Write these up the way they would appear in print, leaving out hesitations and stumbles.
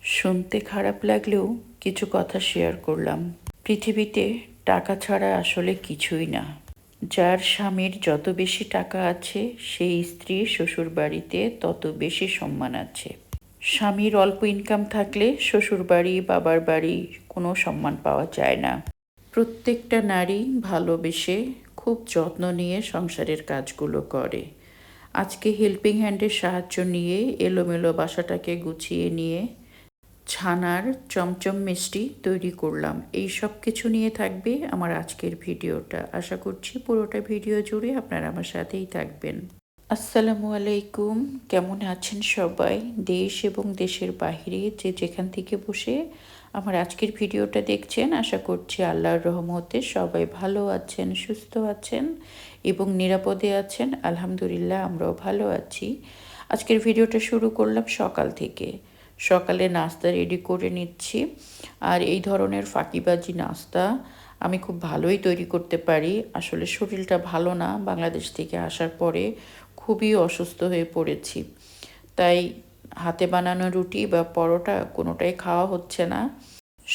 শুনতে খারাপ লাগলেও কিছু কথা শেয়ার করলাম। পৃথিবীতে টাকা ছাড়া আসলে কিছুই না। যার স্বামীর যত বেশি টাকা আছে সেই স্ত্রীর শ্বশুরবাড়িতে তত বেশি সম্মান আছে। স্বামীর অল্প ইনকাম থাকলে শ্বশুরবাড়ি বাবার বাড়ি কোনো সম্মান পাওয়া যায় না। প্রত্যেকটা নারী ভালোবেসে খুব যত্ন নিয়ে সংসারের কাজগুলো করে। আজকে হেল্পিং হ্যান্ডের সাহায্য নিয়ে এলোমেলো বাসাটাকে গুছিয়ে নিয়ে ছানার চমচম মিষ্টি তৈরি করলাম। এই সব কিছু নিয়ে থাকবে আমার আজকের ভিডিওটা। আশা করছি পুরোটা ভিডিও জুড়ে আপনারা আমার সাথেই থাকবেন। আসসালামু আলাইকুম, কেমন আছেন সবাই? দেশ এবং দেশের বাইরে যে যেখান থেকে বসে আমার আজকের ভিডিওটা দেখছেন, আশা করছি আল্লাহর রহমতে সবাই ভালো আছেন, সুস্থ আছেন এবং নিরাপদে আছেন। আলহামদুলিল্লাহ, আমরাও ভালো আছি। আজকের ভিডিওটা শুরু করলাম সকাল থেকে। সকালে নাস্তা রেডি করে নিচ্ছি। আর এই ধরনের ফাঁকিবাজি নাস্তা আমি খুব ভালোই তৈরি করতে পারি। আসলে শরীরটা ভালো না, বাংলাদেশ থেকে আসার পরে খুবই অসুস্থ হয়ে পড়েছি। তাই হাতে বানানো রুটি বা পরোটা কোনোটাই খাওয়া হচ্ছে না।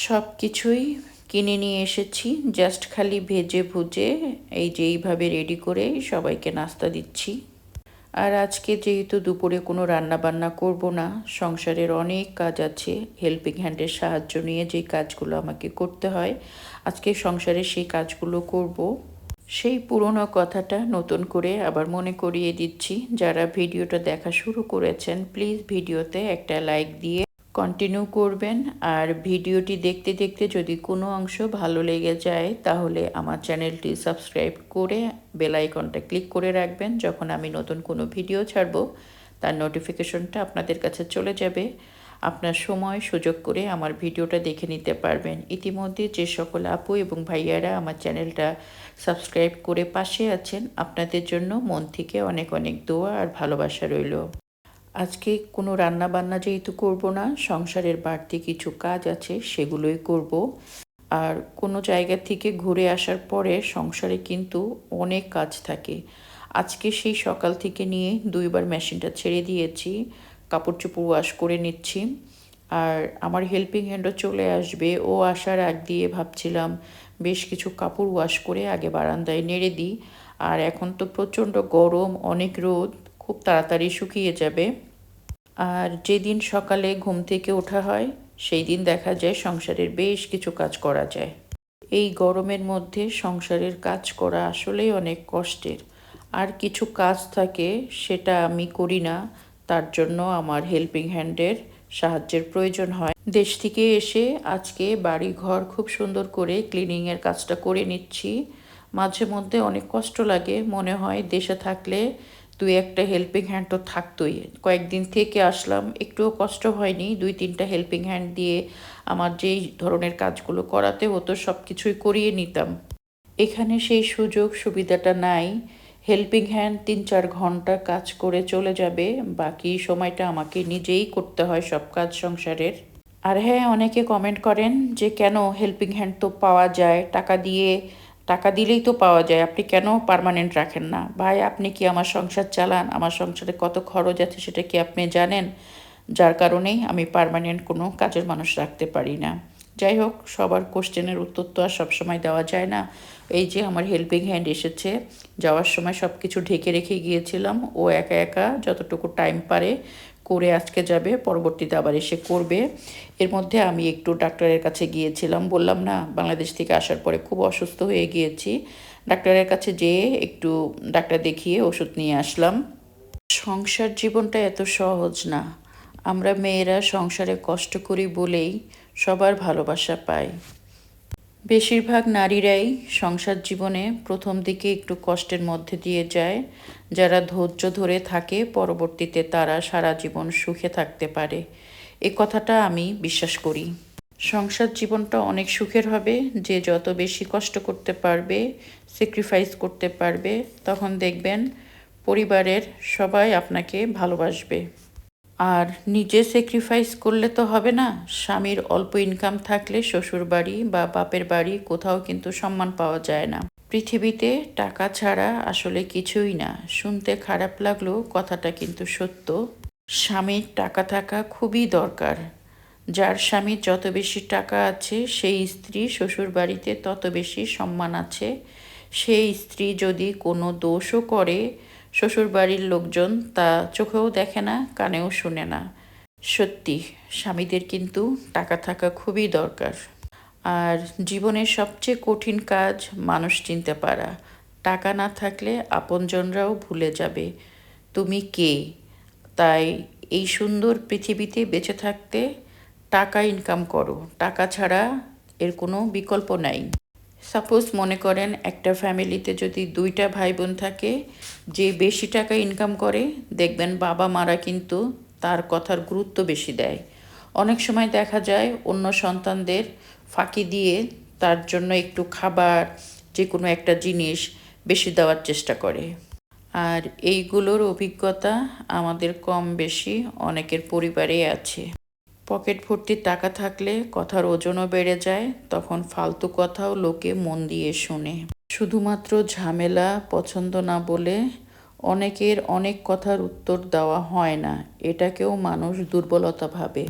সব কিছুই কিনে নিয়ে এসেছি, জাস্ট খালি ভেজে ভুজে এই যে এইভাবে রেডি করে সবাইকে নাস্তা দিচ্ছি। আর আজকে যেহেতু দুপুরে কোনো রান্না বান্না করব না, সংসারের অনেক কাজ আছে, হেল্পিং হ্যান্ডের সাহায্য নিয়ে যেই কাজগুলো আমাকে করতে হয়, আজকে সংসারে সেই কাজগুলো করব। সেই পুরনো কথাটা নতুন করে আবার মনে করিয়ে দিচ্ছি। যারা ভিডিওটা দেখা শুরু করেছেন, প্লিজ ভিডিওতে একটা লাইক দিয়ে কন্টিনিউ করবেন। আর ভিডিওটি দেখতে দেখতে যদি কোনো অংশ ভালো লেগে যায় তাহলে আমার চ্যানেলটি সাবস্ক্রাইব করে বেল আইকনটা ক্লিক করে রাখবেন। যখন আমি নতুন কোনো ভিডিও ছাড়ব তার নোটিফিকেশনটা আপনাদের কাছে চলে যাবে। আপনার সময় সুযোগ করে আমার ভিডিওটা দেখে নিতে পারবেন। ইতিমধ্যে যে সকল আপু এবং ভাইয়ারা আমার চ্যানেলটা সাবস্ক্রাইব করে পাশে আছেন, আপনাদের জন্য মন থেকে অনেক অনেক দোয়া আর ভালোবাসা রইল। আজকে কোনো রান্না বান্না যেহেতু করব না, সংসারের বাড়তি কিছু কাজ আছে সেগুলোই করব। আর কোনো জায়গা থেকে ঘুরে আসার পরে সংসারে কিন্তু অনেক কাজ থাকে। আজকে সেই সকাল থেকে নিয়ে 2বার মেশিনটা ছেড়ে দিয়েছি, কাপড় চোপড় ওয়াশ করে নিচ্ছি। আর আমার হেল্পিং হ্যান্ডও চলে আসবে, ও আসার আগ দিয়ে ভাবছিলাম বেশ কিছু কাপড় ওয়াশ করে আগে বারান্দায় নেড়ে দিই। আর এখন তো প্রচণ্ড গরম, অনেক রোদ, খুব তাড়াতাড়ি শুকিয়ে যাবে। আর যেদিন সকালে ঘুম থেকে ওঠা হয় সেই দিন দেখা যায় সংসারের বেশ কিছু কাজ করা যায়। এই গরমের মধ্যে সংসারের কাজ করা আসলেই অনেক কষ্টের। আর কিছু কাজ থাকে সেটা আমি করি না, তার জন্য আমার হেল্পিং হ্যান্ডের সাহায্যের প্রয়োজন হয়। দেশ থেকে এসে আজকে বাড়ি ঘর খুব সুন্দর করে ক্লিনিংয়ের কাজটা করে নিচ্ছি। মাঝে মধ্যে অনেক কষ্ট লাগে, মনে হয় দেশে থাকলে 2-1টা হেল্পিং হ্যান্ড তো থাকতোই। কয়েকদিন থেকে আসলাম, একটুও কষ্ট হয়নি। 2-3টা হেল্পিং হ্যান্ড দিয়ে আমার যেই ধরনের কাজগুলো করাতে হতো সব কিছুই করিয়ে নিতাম। এখানে সেই সুযোগ সুবিধাটা নাই। হেল্পিং হ্যান্ড 3-4 ঘন্টা কাজ করে চলে যাবে, বাকি সময়টা আমাকে নিজেই করতে হয় সব কাজ সংসারের। আর হ্যাঁ, অনেকে কমেন্ট করেন যে কেন হেল্পিং হ্যান্ড তো পাওয়া যায়, টাকা দিলেই তো পাওয়া যায়, আপনি কেন পার্মানেন্ট রাখেন না? ভাই, আপনি কি আমার সংসার চালান? আমার সংসারে কত খরচ আছে সেটা কি আপনি জানেন? যার কারণেই আমি পার্মানেন্ট কোনো কাজের মানুষ রাখতে পারি না। যাই হোক, সবার কোশ্চেনের উত্তর তো আর সবসময় দেওয়া যায় না। এই যে আমার হেল্পিং হ্যান্ড এসেছে, যাওয়ার সময় সব কিছু ঢেকে রেখে গিয়েছিলাম। ও একা একা যতটুকু টাইম পারে করে আজকে যাবে, পরবর্তীতে আবার এসে করবে। এর মধ্যে আমি একটু ডাক্তারের কাছে গিয়েছিলাম, বললাম না বাংলাদেশ থেকে আসার পরে খুব অসুস্থ হয়ে গিয়েছি। ডাক্তারের কাছে যেয়ে একটু ডাক্তার দেখিয়ে ওষুধ নিয়ে আসলাম। সংসার জীবনটা এত সহজ না। আমরা মেয়েরা সংসারে কষ্ট করি বলেই সবার ভালোবাসা পাই। বেশিরভাগ নারীরাই সংসার জীবনে প্রথম দিকে একটু কষ্টের মধ্যে দিয়ে যায়। যারা ধৈর্য ধরে থাকে পরবর্তীতে তারা সারা জীবন সুখে থাকতে পারে, এ কথাটা আমি বিশ্বাস করি। সংসার জীবনটা অনেক সুখের হবে যে যত বেশি কষ্ট করতে পারবে, স্যাক্রিফাইস করতে পারবে, তখন দেখবেন পরিবারের সবাই আপনাকে ভালোবাসবে। আর নিজে স্যাক্রিফাইস করলে তো হবে না। স্বামীর অল্প ইনকাম থাকলে শ্বশুর বাড়ি বা বাপের বাড়ি কোথাও কিন্তু সম্মান পাওয়া যায় না। পৃথিবীতে টাকা ছাড়া আসলে কিছুই না। শুনতে খারাপ লাগলেও কথাটা কিন্তু সত্য। স্বামীর টাকা থাকা খুবই দরকার। যার স্বামীর যত বেশি টাকা আছে সেই স্ত্রী শ্বশুর বাড়িতে তত বেশি সম্মান আছে। সেই স্ত্রী যদি কোনো দোষও করে শ্বশুর বাড়ির লোকজন তা চোখেও দেখে না, কানেও শোনে না। সত্যি স্বামীদের কিন্তু টাকা থাকা খুবই দরকার। আর জীবনের সবচেয়ে কঠিন কাজ মানুষ চিনতে পারা। টাকা না থাকলে আপনজনরাও ভুলে যাবে তুমি কে। তাই এই সুন্দর পৃথিবীতে বেঁচে থাকতে টাকা ইনকাম করো, টাকা ছাড়া এর কোনো বিকল্প নাই। সাপোজ মনে করেন একটা ফ্যামিলিতে যদি দুইটা ভাই বোন থাকে, যে বেশি টাকা ইনকাম করে দেখবেন বাবা মারা কিন্তু তার কথার গুরুত্ব বেশি দেয়। অনেক সময় দেখা যায় অন্য সন্তানদের ফাঁকি দিয়ে তার জন্য একটু খাবার, যে কোনো একটা জিনিস বেশি দেওয়ার চেষ্টা করে। আর এইগুলোর অভিজ্ঞতা আমাদের কম বেশি অনেকের পরিবারেই আছে। পকেট ভর্তি টাকা থাকলে কথার ওজনও বেড়ে যায়, তখন ফালতু কথাও লোকে মন দিয়ে শোনে। শুধুমাত্র ঝামেলা পছন্দ না বলে অনেকের অনেক কথার উত্তর দেওয়া হয় না, এটাকেও মানুষ দুর্বলতা ভাবে।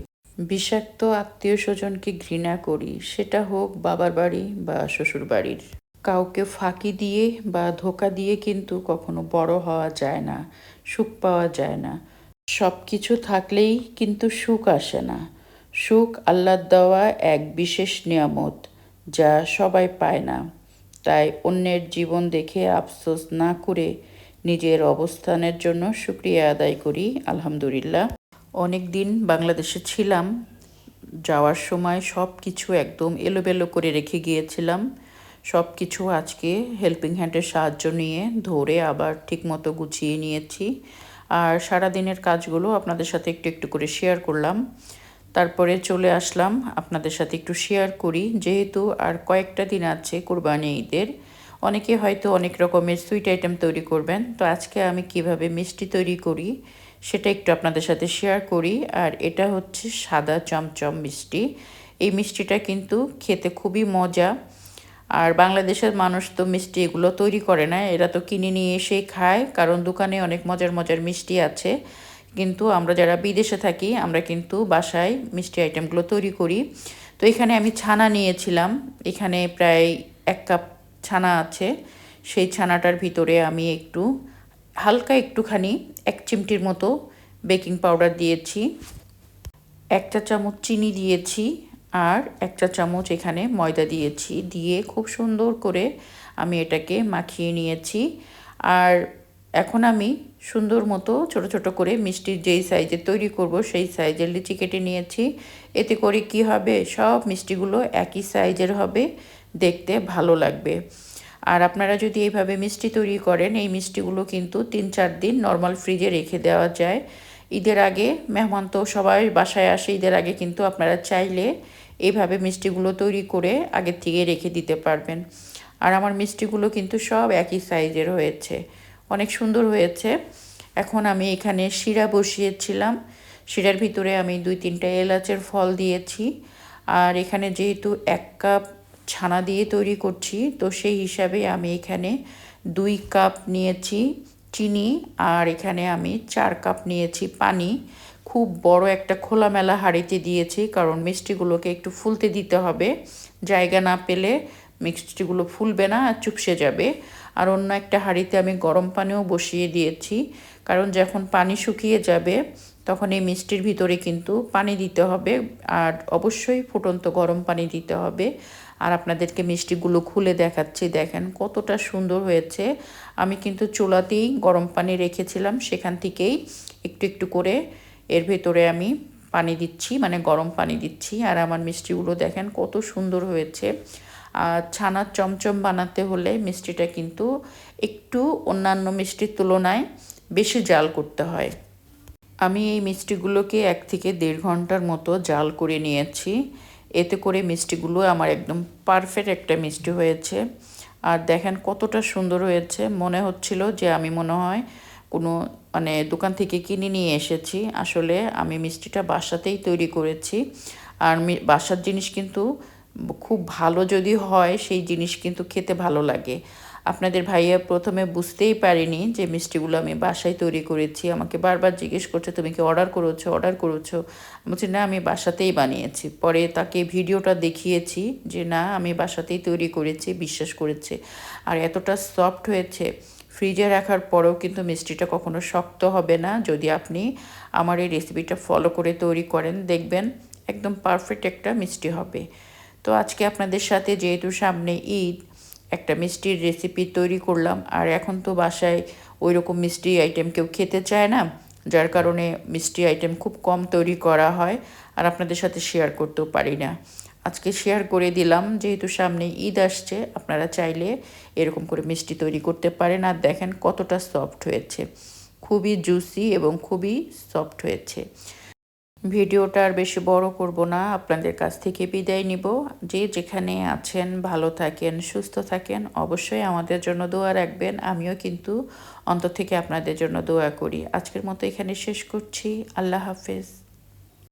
বিষাক্ত আত্মীয় স্বজনকে ঘৃণা করি, সেটা হোক বাবার বাড়ি বা শ্বশুর বাড়ির। কাউকে ফাঁকি দিয়ে বা ধোঁকা দিয়ে কিন্তু কখনো বড় হওয়া যায় না, সুখ পাওয়া যায় না। সব কিছু থাকলেই কিন্তু সুখ আসে না। সুখ আল্লাহর দেওয়া এক বিশেষ নিয়ামত, যা সবাই পায় না। তাই অন্যের জীবন দেখে আফসোস না করে নিজের অবস্থানের জন্য শুকরিয়া আদায় করি, আলহামদুলিল্লাহ। অনেক দিন বাংলাদেশে ছিলাম, যাওয়ার সময় সব কিছু একদম এলোমেলো করে রেখে গিয়েছিলাম। সব কিছু আজকে হেল্পিং হ্যান্ডের সাহায্য নিয়ে ধরে আবার ঠিকমতো গুছিয়ে নিয়েছি। আর সারাদিনের কাজগুলো আপনাদের সাথে একটু একটু করে শেয়ার করলাম। তারপরে চলে আসলাম আপনাদের সাথে একটু শেয়ার করি, যেহেতু আর কয়েকটা দিন আছে কোরবানি ঈদের। অনেকে হয়তো অনেক রকমের সুইট আইটেম তৈরি করবেন, তো আজকে আমি কিভাবে মিষ্টি তৈরি করি সেটা একটু আপনাদের সাথে শেয়ার করি। আর এটা হচ্ছে সাদা চমচম মিষ্টি। এই মিষ্টিটা কিন্তু খেতে খুবই মজা। আর বাংলাদেশের মানুষ তো মিষ্টি এগুলো তৈরি করে না, এরা তো কিনে নিয়ে এসেই খায়, কারণ দোকানে অনেক মজার মজার মিষ্টি আছে। কিন্তু আমরা যারা বিদেশে থাকি আমরা কিন্তু বাসায় মিষ্টি আইটেমগুলো তৈরি করি। তো এখানে আমি ছানা নিয়েছিলাম, এখানে প্রায় 1 কাপ ছানা আছে। সেই ছানাটার ভিতরে আমি একটু হালকা একটুখানি 1 চিমটির মতো বেকিং পাউডার দিয়েছি, 1 চা চামচ চিনি দিয়েছি, আর 1 চা চামচ এখানে ময়দা দিয়েছি। দিয়ে খুব সুন্দর করে আমি এটাকে মাখিয়ে নিয়েছি। আর এখন আমি সুন্দর মতো ছোট ছোট করে মিষ্টির যেই সাইজের তৈরি করব সেই সাইজের লিচি কেটে নিয়েছি। এতে করে কি হবে, সব মিষ্টিগুলো একই সাইজের হবে, দেখতে ভালো লাগবে। আর আপনারা যদি এইভাবে মিষ্টি তৈরি করেন, এই মিষ্টিগুলো কিন্তু 3-4 দিন নর্মাল ফ্রিজে রেখে দেওয়া যায়। ঈদের আগে মেহমান তো সবাই বাসায় আসে, ঈদের আগে কিন্তু আপনারা চাইলে এইভাবে মিষ্টিগুলো তৈরি করে আগের থেকে রেখে দিতে পারবেন। আর আমার মিষ্টিগুলো কিন্তু সব একই সাইজের হয়েছে, অনেক সুন্দর হয়েছে। এখন আমি এখানে শিরা বসিয়েছিলাম, শিরার ভিতরে আমি 2-3টা এলাচের ফল দিয়েছি। আর এখানে যেহেতু 1 কাপ ছানা দিয়ে তৈরি করছি, তো সেই হিসাবে আমি এখানে 2 কাপ নিয়েছি চিনি, আর এখানে আমি 4 কাপ নিয়েছি পানি। খুব বড় একটা খোলামেলা হাঁড়িতে দিয়েছি, কারণ মিষ্টিগুলোকে একটু ফুলতে দিতে হবে, জায়গা না পেলে মিষ্টিগুলো ফুলবে না আর চুপসে যাবে। আর অন্য একটা হাঁড়িতে আমি গরম পানিও বসিয়ে দিয়েছি, কারণ যখন পানি শুকিয়ে যাবে তখন এই মিষ্টির ভিতরে কিন্তু পানি দিতে হবে, আর অবশ্যই ফুটন্ত গরম পানি দিতে হবে। আর আপনাদেরকে মিষ্টিগুলো খুলে দেখাচ্ছি, দেখেন কতটা সুন্দর হয়েছে। আমি কিন্তু চুলাতেই গরম পানি রেখেছিলাম, সেখান থেকেই একটু একটু করে এর ভেতরে আমি পানি দিচ্ছি, মানে গরম পানি দিচ্ছি। আর আমার মিষ্টিগুলো দেখেন কত সুন্দর হয়েছে। আর ছানার চমচম বানাতে হলে মিষ্টিটা কিন্তু একটু অন্যান্য মিষ্টির তুলনায় বেশি জাল করতে হয়। আমি এই মিষ্টিগুলোকে 1 থেকে 1.5 ঘন্টার মতো জাল করে নিয়েছি। এতে করে মিষ্টিগুলো আমার একদম পারফেক্ট একটা মিষ্টি হয়েছে। আর দেখেন কতটা সুন্দর হয়েছে, মনে হচ্ছিল যে আমি মনে হয় কোনো দোকান থেকে কিনে নিয়ে এসেছি। আসলে আমি মিষ্টিটা বাসাতেই তৈরি করেছি। আর বাসার জিনিস কিন্তু খুব ভালো যদি হয়, সেই জিনিস কিন্তু খেতে ভালো লাগে। আপনাদের ভাইয়া প্রথমে বুঝতেই পারেনি যে মিষ্টিগুলো আমি বাসায় তৈরি করেছি। আমাকে বারবার জিজ্ঞেস করছে, তুমি কি অর্ডার করেছো, অর্ডার করেছো? আমি বলছি না, আমি বাসাতেই বানিয়েছি। পরে তাকে ভিডিওটা দেখিয়েছি যে না, আমি বাসাতেই তৈরি করেছি, বিশ্বাস করেছে। আর এতটা সফট হয়েছে, ফ্রিজে রাখার পরেও কিন্তু মিষ্টিটা কখনো শক্ত হবে না। যদি আপনি আমার এই রেসিপিটা ফলো করে তৈরি করেন, দেখবেন একদম পারফেক্ট একটা মিষ্টি হবে। তো আজকে আপনাদের সাথে যেহেতু সামনে ঈদ, একটা মিষ্টির রেসিপি তৈরি করলাম। আর এখন তো বাসায় ওই রকম মিষ্টি আইটেম কেউ খেতে চায় না, যার কারণে মিষ্টি আইটেম খুব কম তৈরি করা হয় আর আপনাদের সাথে শেয়ার করতেও পারি না। আজকে শেয়ার করে দিলাম, যেহেতু সামনে ঈদ আসছে, আপনারা চাইলে এরকম করে মিষ্টি তৈরি করতে পারেন। আর দেখেন কতটা সফট হয়েছে, খুবই জুসি এবং খুবই সফট হয়েছে। ভিডিওটা আর বেশি বড় করব না, আপনাদের কাছ থেকে বিদায় নিব। যে যেখানে আছেন ভালো থাকেন, সুস্থ থাকেন, অবশ্যই আমাদের জন্য দোয়া রাখবেন। আমিও কিন্তু অন্তর থেকে আপনাদের জন্য দোয়া করি। আজকের মতো এখানে শেষ করছি। আল্লাহ হাফেজ।